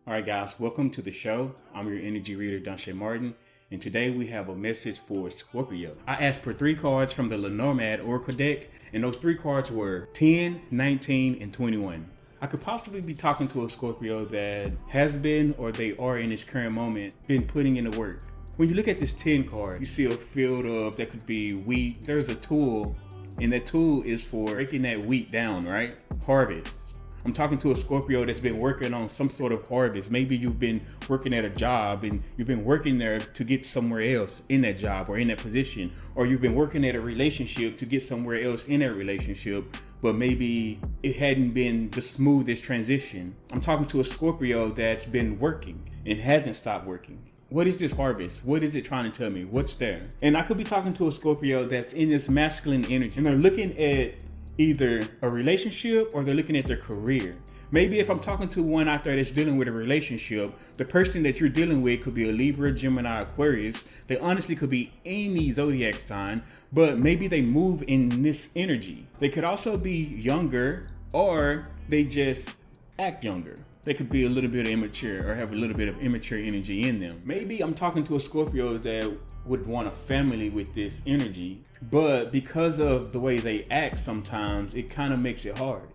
All right, guys, welcome to the show. I'm your energy reader, Donshay Martin, and today we have a message for Scorpio. I asked for 3 cards from the Lenormand Oracle deck, and those 3 cards were 10, 19, and 21. I could possibly be talking to a Scorpio that has been, or they are in this current moment, been putting in the work. When you look at this 10 card, you see a field of, that could be wheat. There's a tool, and that tool is for breaking that wheat down, right? Harvest. I'm talking to a Scorpio that's been working on some sort of harvest. Maybe you've been working at a job and you've been working there to get somewhere else in that job or in that position. Or you've been working at a relationship to get somewhere else in that relationship, but maybe it hadn't been the smoothest transition. I'm talking to a Scorpio that's been working and hasn't stopped working. What is this harvest? What is it trying to tell me? What's there? And I could be talking to a Scorpio that's in this masculine energy and they're looking at either a relationship or they're looking at their career. Maybe if I'm talking to one out there that's dealing with a relationship, the person that you're dealing with could be a Libra, Gemini, Aquarius. They honestly could be any zodiac sign, but maybe they move in this energy. They could also be younger, or they just act younger. They could be a little bit immature or have a little bit of immature energy in them. Maybe I'm talking to a Scorpio that would want a family with this energy, but because of the way they act sometimes, it kind of makes it hard.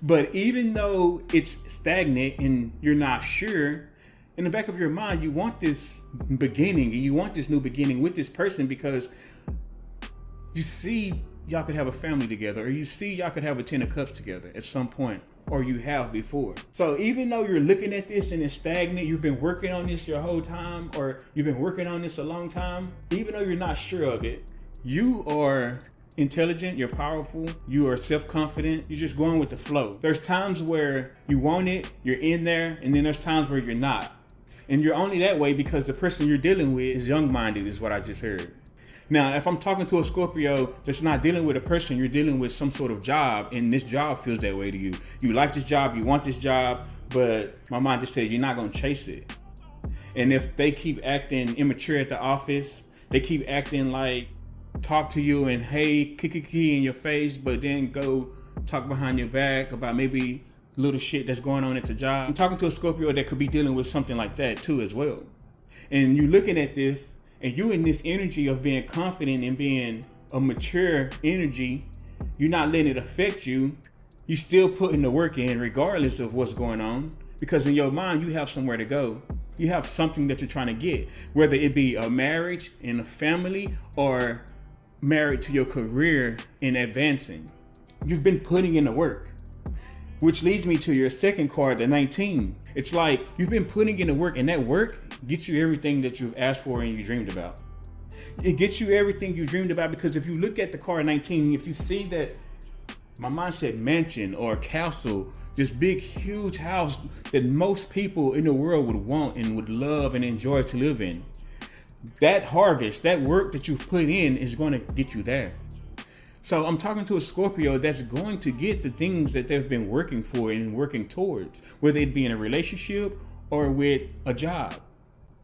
But even though it's stagnant and you're not sure, in the back of your mind, you want this beginning and you want this new beginning with this person because you see y'all could have a family together, or you see y'all could have a 10 of cups together at some point, or you have before. So even though you're looking at this and it's stagnant, you've been working on this your whole time, or you've been working on this a long time, even though you're not sure of it, you are intelligent, you're powerful, you are self-confident, you're just going with the flow. There's times where you want it, you're in there, and then there's times where you're not. And you're only that way because the person you're dealing with is young-minded, is what I just heard. Now, if I'm talking to a Scorpio that's not dealing with a person, you're dealing with some sort of job, and this job feels that way to you. You like this job, you want this job, but my mind just said you're not going to chase it. And if they keep acting immature at the office, they keep acting like talk to you and hey, kiki in your face, but then go talk behind your back about maybe little shit that's going on at the job. I'm talking to a Scorpio that could be dealing with something like that too as well. And you're looking at this, and you in this energy of being confident and being a mature energy, you're not letting it affect you. You still putting the work in regardless of what's going on, because in your mind, you have somewhere to go. You have something that you're trying to get, whether it be a marriage and a family or married to your career in advancing. You've been putting in the work, which leads me to your second card, the 19. It's like you've been putting in the work, and that work gets you everything that you've asked for and you dreamed about. It gets you everything you dreamed about, because if you look at the card 19, if you see that my mind said mansion or castle, this big, huge house that most people in the world would want and would love and enjoy to live in, that harvest, that work that you've put in is going to get you there. So I'm talking to a Scorpio that's going to get the things that they've been working for and working towards, whether it be in a relationship or with a job.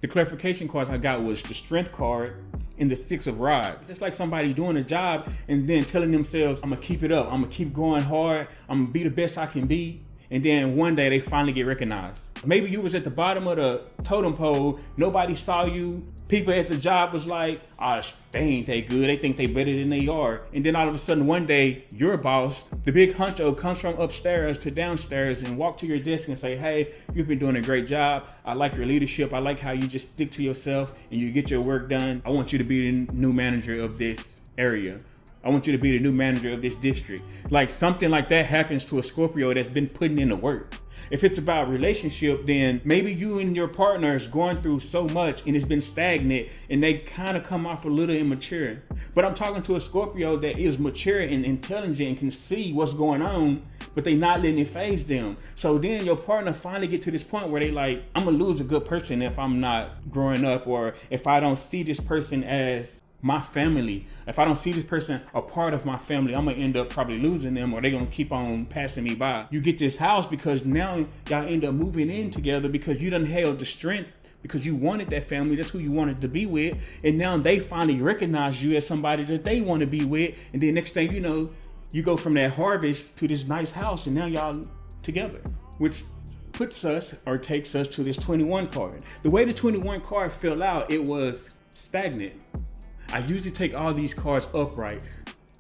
The clarification cards I got was the Strength card and the 6 of Rods. It's like somebody doing a job and then telling themselves, I'm gonna keep it up, I'm gonna keep going hard, I'm gonna be the best I can be. And then one day they finally get recognized. Maybe you was at the bottom of the totem pole, nobody saw you. People at the job was like, oh, they ain't that good. They think they better than they are. And then all of a sudden one day, your boss, the big honcho, comes from upstairs to downstairs and walk to your desk and say, hey, you've been doing a great job. I like your leadership. I like how you just stick to yourself and you get your work done. I want you to be the new manager of this area. I want you to be the new manager of this district. Like something like that happens to a Scorpio that's been putting in the work. If it's about relationship, then maybe you and your partner is going through so much and it's been stagnant and they kind of come off a little immature. But I'm talking to a Scorpio that is mature and intelligent and can see what's going on, but they not letting it faze them. So then your partner finally get to this point where they like, I'm gonna lose a good person if I'm not growing up, or if I don't see this person as my family. If I don't see this person a part of my family, I'm gonna end up probably losing them, or they're gonna keep on passing me by. You get this house because now y'all end up moving in together because you done held the strength, because you wanted that family. That's who you wanted to be with. And now they finally recognize you as somebody that they want to be with. And then next thing you know, you go from that harvest to this nice house, and now y'all together, which puts us or takes us to this 21 card. The way the 21 card fell out, it was stagnant. I usually take all these cards upright.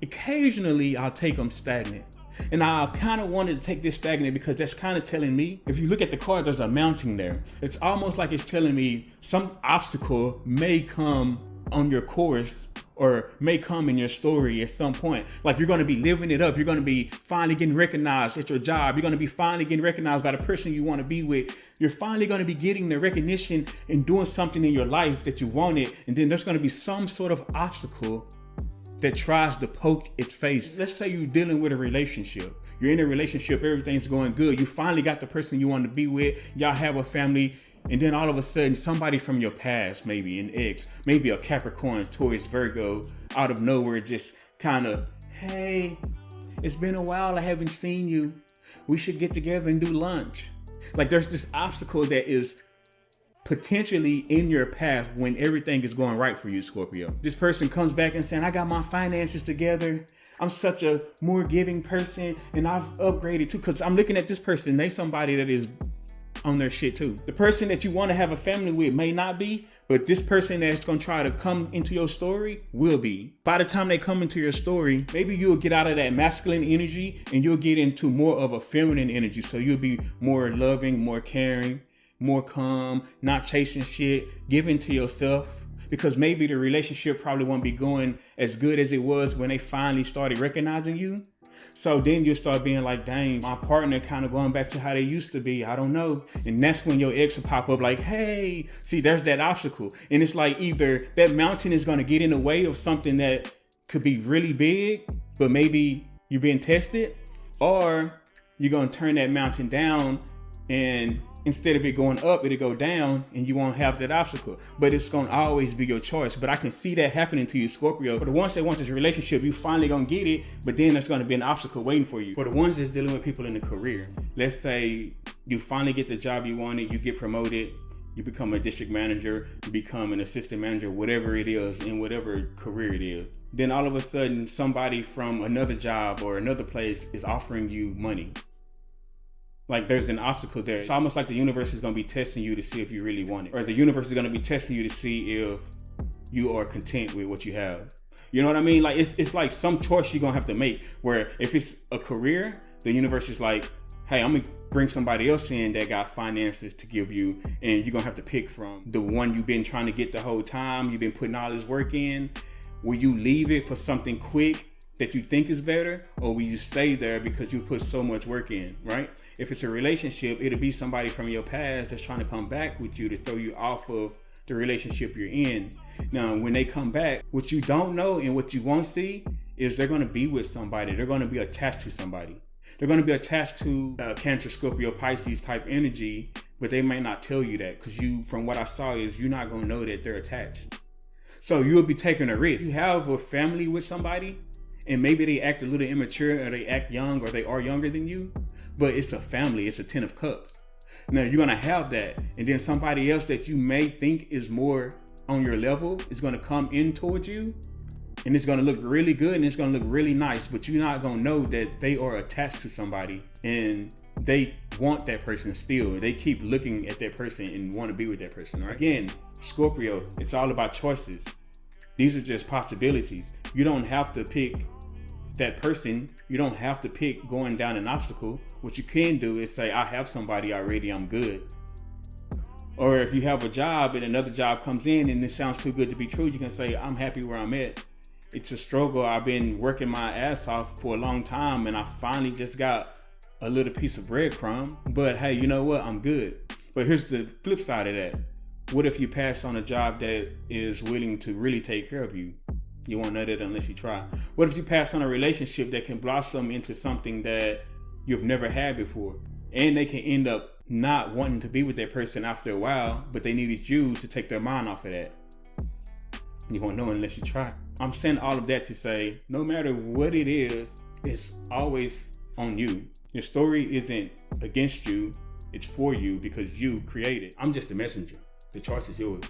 Occasionally, I'll take them stagnant. And I kind of wanted to take this stagnant because that's kind of telling me, if you look at the card, there's a mounting there. It's almost like it's telling me some obstacle may come on your course or may come in your story at some point. Like you're going to be living it up. You're going to be finally getting recognized at your job. You're going to be finally getting recognized by the person you want to be with. You're finally going to be getting the recognition and doing something in your life that you wanted. And then there's going to be some sort of obstacle that tries to poke its face. Let's say you're dealing with a relationship. You're in a relationship, everything's going good. You finally got the person you want to be with. Y'all have a family. And then all of a sudden, somebody from your past, maybe an ex, maybe a Capricorn, Taurus, Virgo, out of nowhere, just kind of, hey, it's been a while, I haven't seen you. We should get together and do lunch. Like there's this obstacle that is potentially in your path when everything is going right for you, Scorpio. This person comes back and saying, I got my finances together. I'm such a more giving person and I've upgraded too. Because I'm looking at this person, they somebody that is on their shit too. The person that you want to have a family with may not be, but this person that's going to try to come into your story will be. By the time they come into your story, maybe you'll get out of that masculine energy and you'll get into more of a feminine energy. So you'll be more loving, more caring, more calm, not chasing shit, giving to yourself. Because maybe the relationship probably won't be going as good as it was when they finally started recognizing you. So then you start being like, dang, my partner kind of going back to how they used to be. I don't know. And that's when your ex will pop up like, hey, see, there's that obstacle. And it's like either that mountain is going to get in the way of something that could be really big, but maybe you're being tested, or you're going to turn that mountain down and instead of it going up, it'll go down and you won't have that obstacle. But it's going to always be your choice. But I can see that happening to you, Scorpio. For the ones that want this relationship, you finally going to get it, but then there's going to be an obstacle waiting for you. For the ones that's dealing with people in the career, let's say you finally get the job you wanted, you get promoted, you become a district manager, you become an assistant manager, whatever it is, in whatever career it is. Then all of a sudden, somebody from another job or another place is offering you money. Like there's an obstacle there. It's almost like the universe is going to be testing you to see if you really want it. Or the universe is going to be testing you to see if you are content with what you have. You know what I mean? Like it's like some choice you're going to have to make, where if it's a career, the universe is like, hey, I'm going to bring somebody else in that got finances to give you, and you're going to have to pick from the one you've been trying to get the whole time. You've been putting all this work in. Will you leave it for something quick that you think is better, or will you stay there because you put so much work in, right? If it's a relationship, it'll be somebody from your past that's trying to come back with you to throw you off of the relationship you're in. Now, when they come back, what you don't know and what you won't see is they're going to be with somebody. They're going to be attached to somebody. They're going to be attached to Cancer, Scorpio, Pisces type energy, but they might not tell you that because you, from what I saw, is you're not going to know that they're attached. So you'll be taking a risk. You have a family with somebody, and maybe they act a little immature, or they act young, or they are younger than you, but it's a family, it's a 10 of cups. Now you're gonna have that, and then somebody else that you may think is more on your level is gonna come in towards you, and it's gonna look really good, and it's gonna look really nice, but you're not gonna know that they are attached to somebody, and they want that person still. They keep looking at that person and want to be with that person, right? Again, Scorpio, it's all about choices. These are just possibilities. You don't have to pick that person. You don't have to pick going down an obstacle. What you can do is say, I have somebody already, I'm good. Or if you have a job and another job comes in and it sounds too good to be true, you can say, I'm happy where I'm at. It's a struggle. I've been working my ass off for a long time and I finally just got a little piece of breadcrumb. But hey, you know what? I'm good. But here's the flip side of that. What if you pass on a job that is willing to really take care of you? You won't know that unless you try. What if you pass on a relationship that can blossom into something that you've never had before? And they can end up not wanting to be with that person after a while, but they needed you to take their mind off of that. You won't know unless you try. I'm saying all of that to say, no matter what it is, it's always on you. Your story isn't against you, it's for you because you created. I'm just a messenger. The choice is yours.